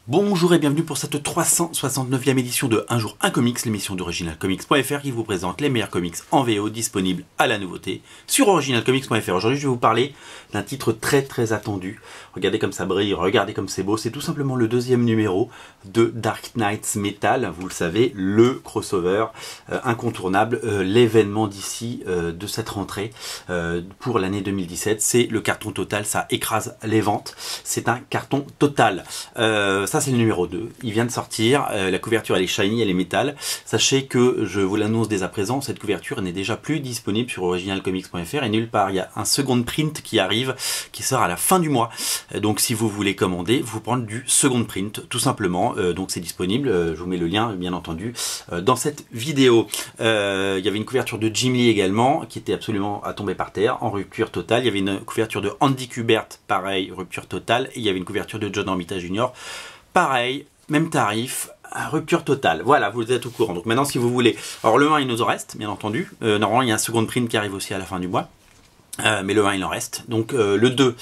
Bonjour et bienvenue pour cette 369e édition de Un jour un comics, l'émission d'originalcomics.fr qui vous présente les meilleurs comics en VO disponibles à la nouveauté sur originalcomics.fr. Aujourd'hui je vais vous parler d'un titre très attendu. Regardez comme ça brille, regardez comme c'est beau. C'est tout simplement le deuxième numéro de Dark Knights Metal. Vous le savez, le crossover incontournable, l'événement d'ici de cette rentrée pour l'année 2017. C'est le carton total, ça écrase les ventes. C'est un carton total. Ça c'est le numéro 2, il vient de sortir, la couverture elle est shiny, elle est métal. Sachez que, je vous l'annonce dès à présent, cette couverture n'est déjà plus disponible sur originalcomics.fr et nulle part. Il y a un second print qui arrive, qui sort à la fin du mois. Donc si vous voulez commander, vous prendre du second print, tout simplement. Donc c'est disponible, je vous mets le lien bien entendu dans cette vidéo. Il y avait une couverture de Jim Lee également, qui était absolument à tomber par terre, en rupture totale. Il y avait une couverture de Andy Kubert, pareil, rupture totale. Et il y avait une couverture de John Romita Jr., pareil, même tarif, rupture totale. Voilà, vous êtes au courant. Donc maintenant, si vous voulez... Alors le 1, il nous en reste, bien entendu. Normalement, il y a un second print qui arrive aussi à la fin du mois. Mais le 1, il en reste. Donc le 2,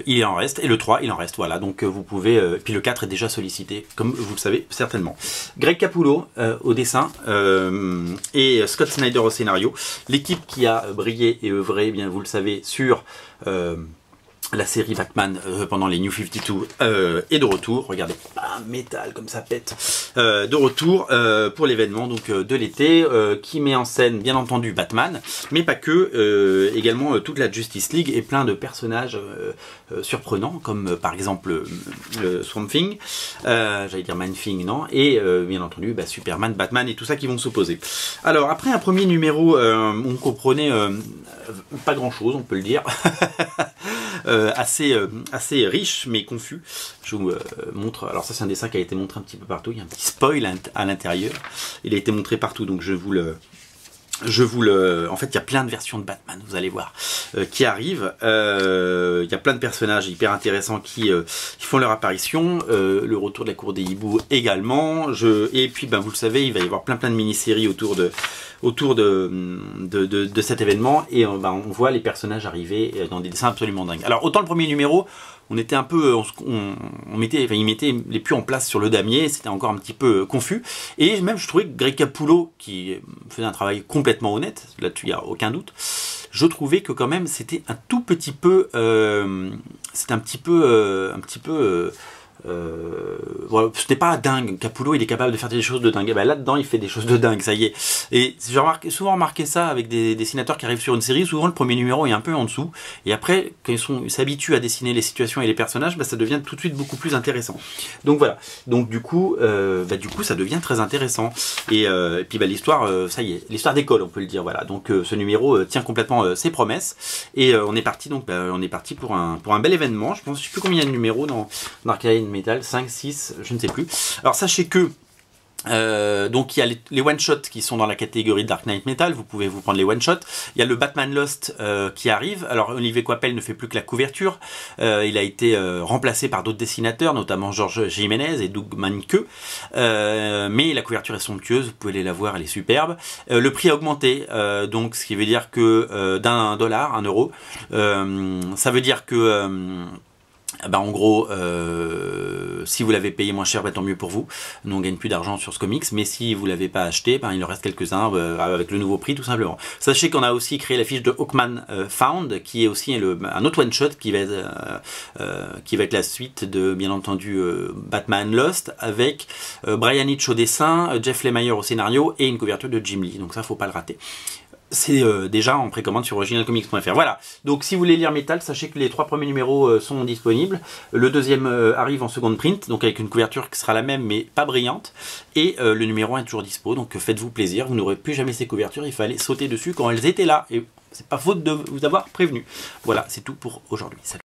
il en reste. Et le 3, il en reste. Voilà, donc vous pouvez... puis le 4 est déjà sollicité, comme vous le savez certainement. Greg Capullo au dessin et Scott Snyder au scénario. L'équipe qui a brillé et œuvré, eh bien vous le savez, sur... la série Batman pendant les New 52 est de retour. Regardez, métal comme ça pète. De retour pour l'événement donc de l'été qui met en scène bien entendu Batman, mais pas que, également toute la Justice League et plein de personnages surprenants comme par exemple le Swamp Thing, j'allais dire Man Thing, non, et bien entendu Superman, Batman et tout ça qui vont s'opposer. Alors après un premier numéro, on comprenait pas grand chose, on peut le dire. Assez riche mais confus. Je vous montre, alors ça c'est un dessin qui a été montré un petit peu partout, il y a un petit spoil à l'intérieur, il a été montré partout donc en fait il y a plein de versions de Batman, vous allez voir, qui arrivent. Il y a plein de personnages hyper intéressants qui font leur apparition, le retour de la cour des hiboux également, et puis vous le savez, il va y avoir plein de mini-séries autour de cet événement, et on voit les personnages arriver dans des dessins absolument dingues. Alors autant le premier numéro, on était un peu, il mettait les pieds en place sur le damier, c'était encore un petit peu confus, et même je trouvais que Greg Capullo, qui faisait un travail complètement honnête, là-dessus il n'y a aucun doute, je trouvais que quand même c'était un tout petit peu, voilà, ce n'est pas dingue. Capullo il est capable de faire des choses de dingue. Là-dedans il fait des choses de dingue, ça y est. Et j'ai souvent remarqué ça avec des dessinateurs qui arrivent sur une série. Souvent le premier numéro est un peu en dessous, et après quand ils s'habituent à dessiner les situations et les personnages, ça devient tout de suite beaucoup plus intéressant. Donc voilà. Donc du coup ça devient très intéressant. Et puis l'histoire, ça y est, l'histoire d'école on peut le dire. Voilà. Donc ce numéro tient complètement ses promesses. Et on est parti pour un bel événement. Je sais plus combien il y a de numéros dans Dark Knights Metal, 5, 6, je ne sais plus. Alors sachez que donc il y a les one-shots qui sont dans la catégorie Dark Knight Metal, vous pouvez vous prendre les one-shots. Il y a le Batman Lost qui arrive. Alors Olivier Coipel ne fait plus que la couverture, il a été remplacé par d'autres dessinateurs, notamment Georges Jiménez et Doug Mahnke, mais la couverture est somptueuse, vous pouvez aller la voir, elle est superbe. Le prix a augmenté, donc ce qui veut dire que d'un dollar, €1, ça veut dire que en gros, si vous l'avez payé moins cher, tant mieux pour vous. Nous on gagne plus d'argent sur ce comics, mais si vous l'avez pas acheté, il en reste quelques-uns avec le nouveau prix tout simplement. Sachez qu'on a aussi créé la fiche de Hawkman Found, qui est aussi un autre one shot qui va être la suite de bien entendu Batman Lost, avec Brian Hitch au dessin, Jeff Lemire au scénario et une couverture de Jim Lee. Donc ça faut pas le rater. C'est déjà en précommande sur originalcomics.fr. Voilà, donc si vous voulez lire Metal, sachez que les 3 premiers numéros sont disponibles. Le deuxième arrive en second print, donc avec une couverture qui sera la même mais pas brillante. Et le numéro 1 est toujours dispo, donc faites-vous plaisir. Vous n'aurez plus jamais ces couvertures, il fallait sauter dessus quand elles étaient là. Et c'est pas faute de vous avoir prévenu. Voilà, c'est tout pour aujourd'hui. Salut.